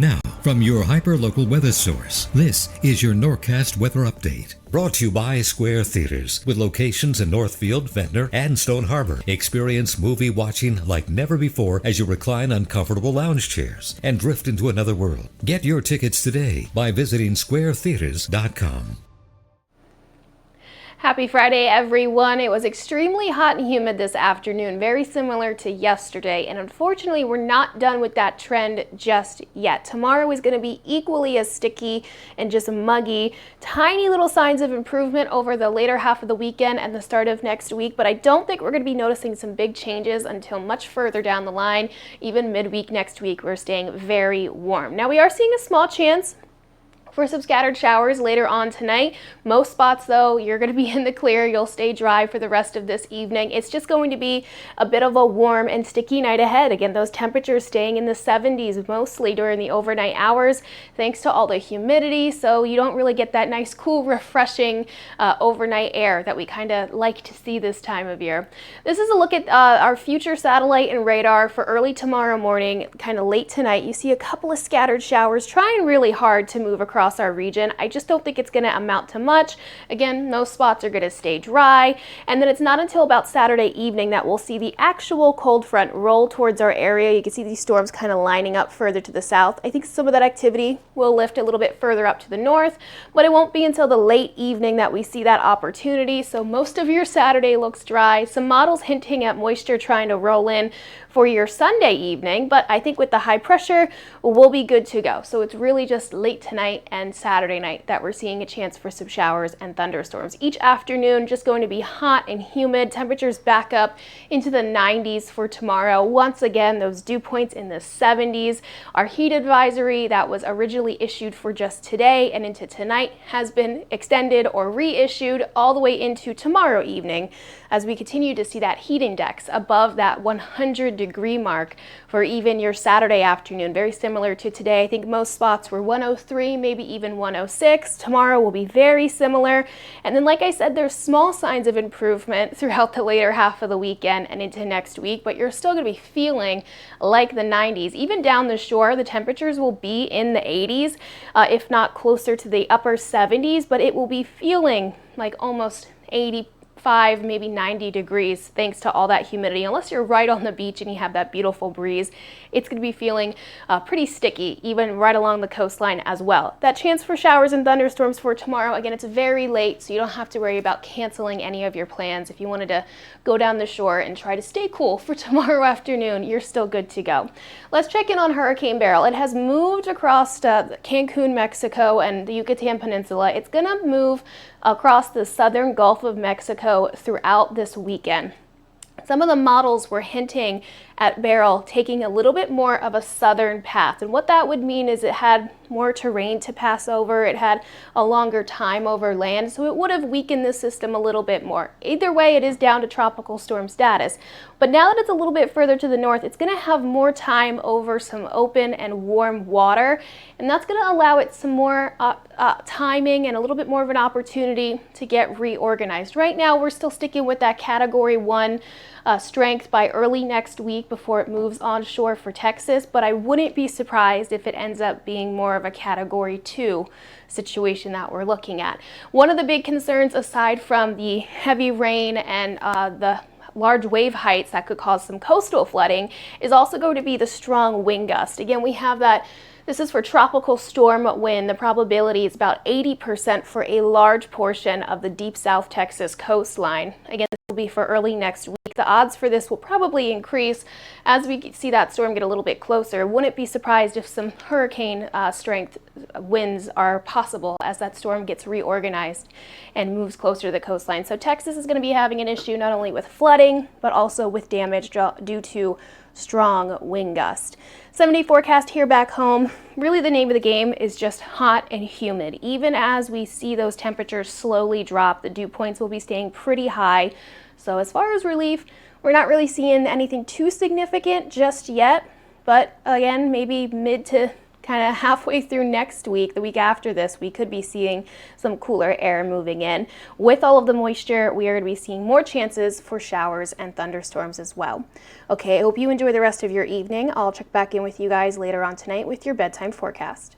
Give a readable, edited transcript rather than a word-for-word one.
Now, from your hyper-local weather source, this is your Norcast weather update. Brought to you by Square Theaters, with locations in Northfield, Ventnor, and Stone Harbor. Experience movie watching like never before as you recline on comfortable lounge chairs and drift into another world. Get your tickets today by visiting squaretheaters.com. Happy Friday, everyone. It was extremely hot and humid this afternoon, very similar to yesterday, and unfortunately we're not done with that trend just yet. Tomorrow is going to be equally as sticky and just muggy. Tiny little signs of improvement over the later half of the weekend and the start of next week, but I don't think we're going to be noticing some big changes until much further down the line. Even midweek next week, we're staying very warm. Now, we are seeing a small chance for some scattered showers later on tonight. Most spots, though, you're going to be in the clear. You'll stay dry for the rest of this evening. It's just going to be a bit of a warm and sticky night ahead. Again, those temperatures staying in the 70s mostly during the overnight hours, thanks to all the humidity, so you don't really get that nice, cool, refreshing overnight air that we kind of like to see this time of year. This is a look at our future satellite and radar for early tomorrow morning, kind of late tonight. You see a couple of scattered showers trying really hard to move across our region. I just don't think it's going to amount to much. Again, most spots are going to stay dry, and then it's not until about Saturday evening that we'll see the actual cold front roll towards our area. You can see these storms kind of lining up further to the south. I think some of that activity will lift a little bit further up to the north, but it won't be until the late evening that we see that opportunity. So most of your Saturday looks dry. Some models hinting at moisture trying to roll in for your Sunday evening, but I think with the high pressure, we'll be good to go. So it's really just late tonight and Saturday night that we're seeing a chance for some showers and thunderstorms. Each afternoon just going to be hot and humid. Temperatures back up into the 90s for tomorrow. Once again, those dew points in the 70s. Our heat advisory that was originally issued for just today and into tonight has been extended or reissued all the way into tomorrow evening as we continue to see that heat index above that 100-degree mark for even your Saturday afternoon. Very similar to today. I think most spots were 103, maybe even 106. Tomorrow will be very similar. And then, like I said, there's small signs of improvement throughout the later half of the weekend and into next week, but you're still going to be feeling like the 90s. Even down the shore, the temperatures will be in the 80s, if not closer to the upper 70s, but it will be feeling like almost 85, maybe 90 degrees thanks to all that humidity. Unless you're right on the beach and you have that beautiful breeze, it's going to be feeling pretty sticky, even right along the coastline as well. That chance for showers and thunderstorms for tomorrow, again, it's very late, so you don't have to worry about canceling any of your plans. If you wanted to go down the shore and try to stay cool for tomorrow afternoon, you're still good to go. Let's check in on Hurricane Beryl. It has moved across Cancun, Mexico, and the Yucatan Peninsula. It's going to move across the southern Gulf of Mexico throughout this weekend. Some of the models were hinting at Beryl taking a little bit more of a southern path, and what that would mean is it had more terrain to pass over, it had a longer time over land, so it would have weakened the system a little bit more. Either way, it is down to tropical storm status, but now that it's a little bit further to the north, it's going to have more time over some open and warm water, and that's going to allow it some more timing and a little bit more of an opportunity to get reorganized. Right now, we're still sticking with that Category 1 strength by early next week before it moves onshore for Texas, but I wouldn't be surprised if it ends up being more of a Category 2 situation that we're looking at. One of the big concerns, aside from the heavy rain and the large wave heights that could cause some coastal flooding, is also going to be the strong wind gust. Again, we have that. This is for tropical storm wind. The probability is about 80% for a large portion of the deep South Texas coastline. Again, this will be for early next week. The odds for this will probably increase as we see that storm get a little bit closer. Wouldn't be surprised if some hurricane strength winds are possible as that storm gets reorganized and moves closer to the coastline. So Texas is going to be having an issue not only with flooding, but also with damage due to strong wind gust. 7-day forecast here back home. Really the name of the game is just hot and humid. Even as we see those temperatures slowly drop, the dew points will be staying pretty high. So as far as relief, we're not really seeing anything too significant just yet, but again, maybe mid to kind of halfway through next week, the week after this, we could be seeing some cooler air moving in. With all of the moisture, we are going to be seeing more chances for showers and thunderstorms as well. Okay, I hope you enjoy the rest of your evening. I'll check back in with you guys later on tonight with your bedtime forecast.